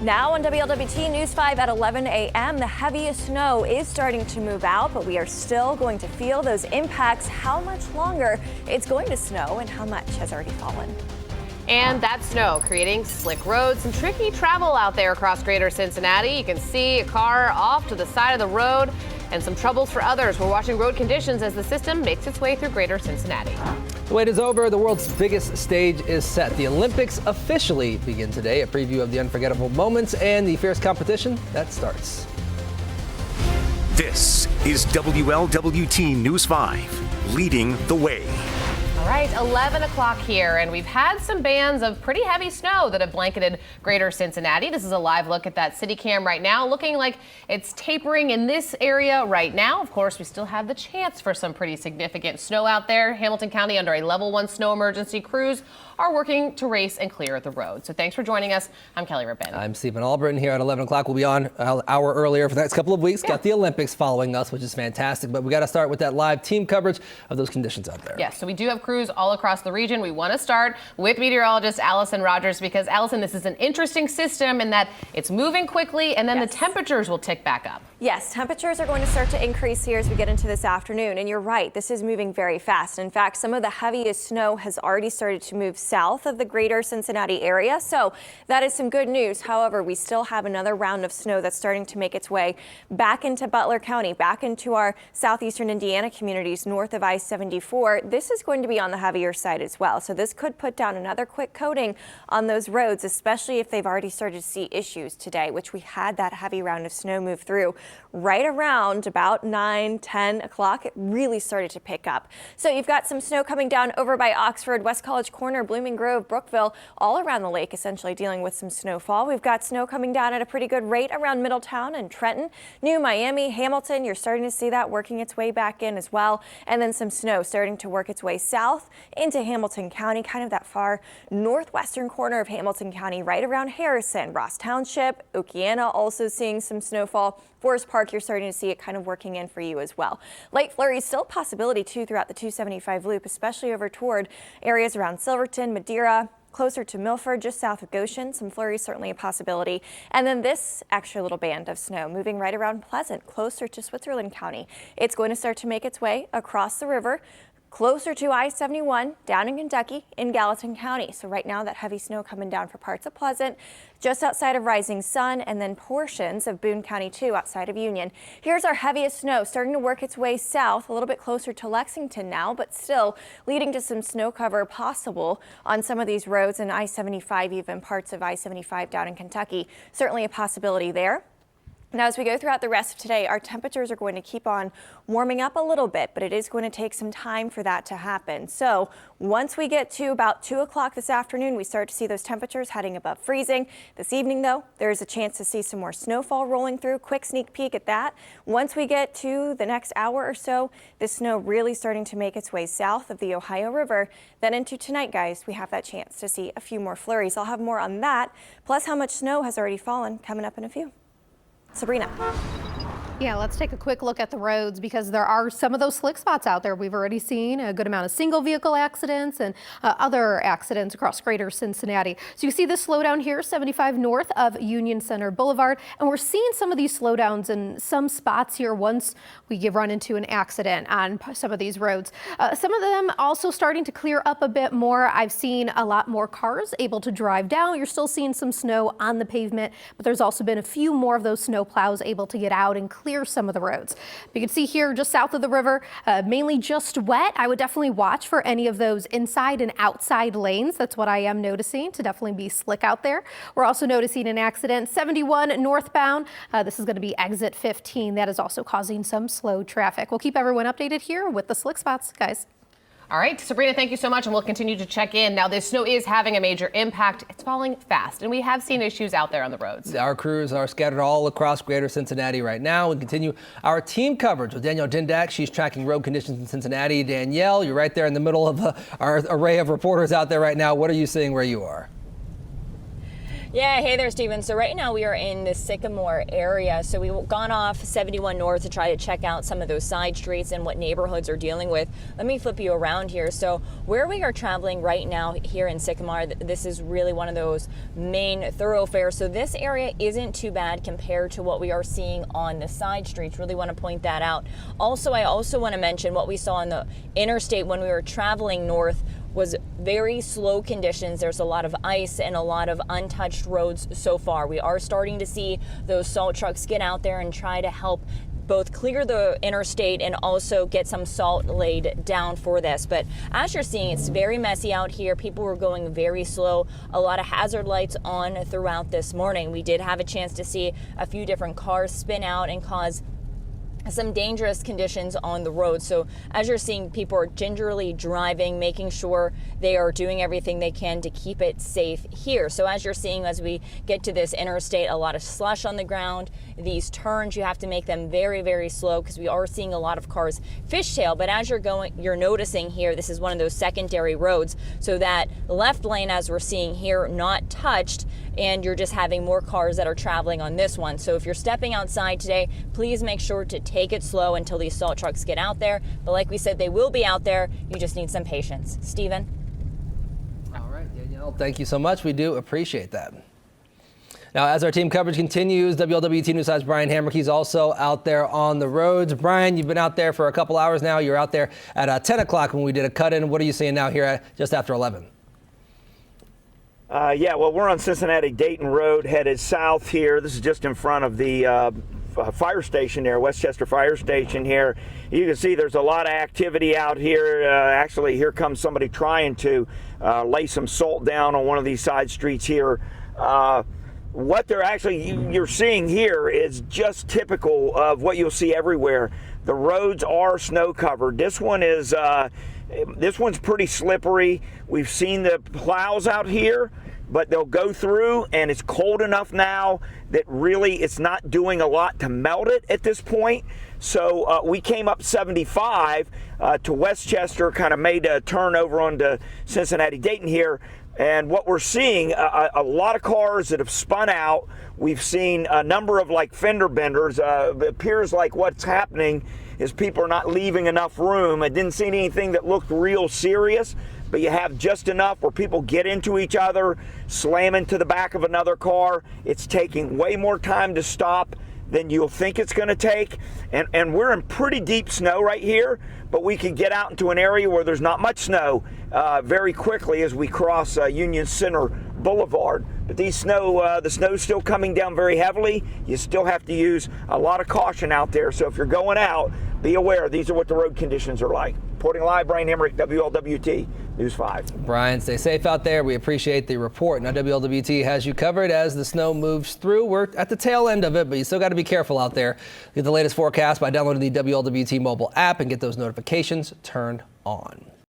Now on WLWT News 5 at 11 a.m., the heaviest snow is starting to move out, but we are still going to feel those impacts. How much longer it's going to snow and how much has already fallen. And that snow creating slick roads and tricky travel out there across greater Cincinnati. You can see a car off to the side of the road and some troubles for others. We're watching road conditions as the system makes its way through greater Cincinnati. The wait is over. The world's biggest stage is set. The Olympics officially begin today. A preview of the unforgettable moments and the fierce competition that starts. This is WLWT News 5, leading the way. All right, 11 o'clock here, and we've had some bands of pretty heavy snow that have blanketed greater Cincinnati. This is a live look at that city cam right now, looking like it's tapering in this area right now. Of course, we still have the chance for some pretty significant snow out there. Hamilton County, under a level 1 snow emergency, crews are working to race and clear the road. So thanks for joining us. I'm Kelly Ribbon. I'm Stephen Albritton here at 11 o'clock. We'll be on an hour earlier for the next couple of weeks. Got the Olympics following us, which is fantastic. But we got to start with that live team coverage of those conditions out there. Yes, so we do have crews all across the region. We want to start with meteorologist Allison Rogers because, Allison, this is an interesting system in that it's moving quickly and then the temperatures will tick back up. Yes, temperatures are going to start to increase here as we get into this afternoon. And you're right, this is moving very fast. In fact, some of the heaviest snow has already started to move south of the greater Cincinnati area. So that is some good news. However, we still have another round of snow that's starting to make its way back into Butler County, back into our southeastern Indiana communities north of I-74. This is going to be on the heavier side as well. So this could put down another quick coating on those roads, especially if they've already started to see issues today, which we had that heavy round of snow move through right around about 9-10 o'clock. It really started to pick up. So you've got some snow coming down over by Oxford, West College Corner, Blooming Grove, Brookville, all around the lake, essentially dealing with some snowfall. We've got snow coming down at a pretty good rate around Middletown and Trenton, New Miami, Hamilton. You're starting to see that working its way back in as well. And then some snow starting to work its way south into Hamilton County, kind of that far northwestern corner of Hamilton County, right around Harrison, Ross Township, Okeana, also seeing some snowfall. Forest Park, you're starting to see it kind of working in for you as well. Light flurries still a possibility too throughout the 275 loop, especially over toward areas around Silverton, Madeira, closer to Milford, just south of Goshen. Some flurries certainly a possibility. And then this extra little band of snow moving right around Pleasant, closer to Switzerland County. It's going to start to make its way across the river, closer to I-71 down in Kentucky in Gallatin County. So right now that heavy snow coming down for parts of Pleasant, just outside of Rising Sun, and then portions of Boone County too outside of Union. Here's our heaviest snow starting to work its way south, a little bit closer to Lexington now, but still leading to some snow cover possible on some of these roads and I-75, even parts of I-75 down in Kentucky. Certainly a possibility there. Now, as we go throughout the rest of today, our temperatures are going to keep on warming up a little bit, but it is going to take some time for that to happen. So once we get to about 2 o'clock this afternoon, we start to see those temperatures heading above freezing. This evening, though, there is a chance to see some more snowfall rolling through. Quick sneak peek at that. Once we get to the next hour or so, this snow really starting to make its way south of the Ohio River. Then into tonight, guys, we have that chance to see a few more flurries. I'll have more on that, plus how much snow has already fallen coming up in a few. Sabrina. Yeah, let's take a quick look at the roads because there are some of those slick spots out there. We've already seen a good amount of single vehicle accidents and other accidents across greater Cincinnati. So you see this slowdown here, 75 north of Union Center Boulevard. And we're seeing some of these slowdowns in some spots here once we run into an accident on some of these roads. Some of them also starting to clear up a bit more. I've seen a lot more cars able to drive down. You're still seeing some snow on the pavement, but there's also been a few more of those snow plows able to get out and clear some of the roads. You can see here just south of the river, mainly just wet. I would definitely watch for any of those inside and outside lanes. That's what I am noticing to definitely be slick out there. We're also noticing an accident 71 northbound. This is going to be exit 15. That is also causing some slow traffic. We'll keep everyone updated here with the slick spots, guys. All right, Sabrina, thank you so much, and we'll continue to check in. Now, this snow is having a major impact. It's falling fast, and we have seen issues out there on the roads. Our crews are scattered all across greater Cincinnati right now. We continue our team coverage with Danielle Dindak. She's tracking road conditions in Cincinnati. Danielle, you're right there in the middle of our array of reporters out there right now. What are you seeing where you are? Yeah, hey there, Steven. So right now we are in the Sycamore area. So we've gone off 71 North to try to check out some of those side streets and what neighborhoods are dealing with. Let me flip you around here. So where we are traveling right now here in Sycamore, this is really one of those main thoroughfares. So this area isn't too bad compared to what we are seeing on the side streets. Really want to point that out. Also, I also want to mention what we saw on the interstate when we were traveling north was very slow conditions. There's a lot of ice and a lot of untouched roads so far. We are starting to see those salt trucks get out there and try to help both clear the interstate and also get some salt laid down for this. But as you're seeing, it's very messy out here. People were going very slow. A lot of hazard lights on throughout this morning. We did have a chance to see a few different cars spin out and cause some dangerous conditions on the road. So as you're seeing, people are gingerly driving, making sure they are doing everything they can to keep it safe here. So as you're seeing, as we get to this interstate, a lot of slush on the ground. These turns, you have to make them very, very slow because we are seeing a lot of cars fishtail. But as you're noticing here, this is one of those secondary roads. So that left lane, as we're seeing here, not touched, and you're just having more cars that are traveling on this one. So if you're stepping outside today, please make sure to take it slow until these salt trucks get out there. But like we said, they will be out there. You just need some patience. Steven? All right, Danielle, thank you so much. We do appreciate that. Now, as our team coverage continues, WLWT News 5's Brian Hammerkey's also out there on the roads. Brian, you've been out there for a couple hours now. You're out there at 10 o'clock when we did a cut-in. What are you seeing now here at just after 11? Yeah, well, we're on Cincinnati-Dayton Road, headed south here. This is just in front of the fire station there, Westchester Fire Station here. You can see there's a lot of activity out here. Actually, here comes somebody trying to lay some salt down on one of these side streets here. What they're actually you're seeing here is just typical of what you'll see everywhere. The roads are snow covered. This one's pretty slippery. We've seen the plows out here, but they'll go through, and it's cold enough now that really it's not doing a lot to melt it at this point. So we came up 75 to Westchester, kind of made a turn over onto Cincinnati-Dayton here. And what we're seeing, a lot of cars that have spun out. We've seen a number of like fender benders. It appears like what's happening is people are not leaving enough room. I didn't see anything that looked real serious, but you have just enough where people get into each other, slam into the back of another car. It's taking way more time to stop than you'll think it's going to take. And we're in pretty deep snow right here, but we can get out into an area where there's not much snow very quickly as we cross Union Center Boulevard. But the snow's still coming down very heavily. You still have to use a lot of caution out there. So if you're going out, be aware these are what the road conditions are like. Reporting live, Brian Hemrick, WLWT News 5. Brian, stay safe out there. We appreciate the report. Now, WLWT has you covered as the snow moves through. We're at the tail end of it, but you still got to be careful out there. Get the latest forecast by downloading the WLWT mobile app and get those notifications turned on.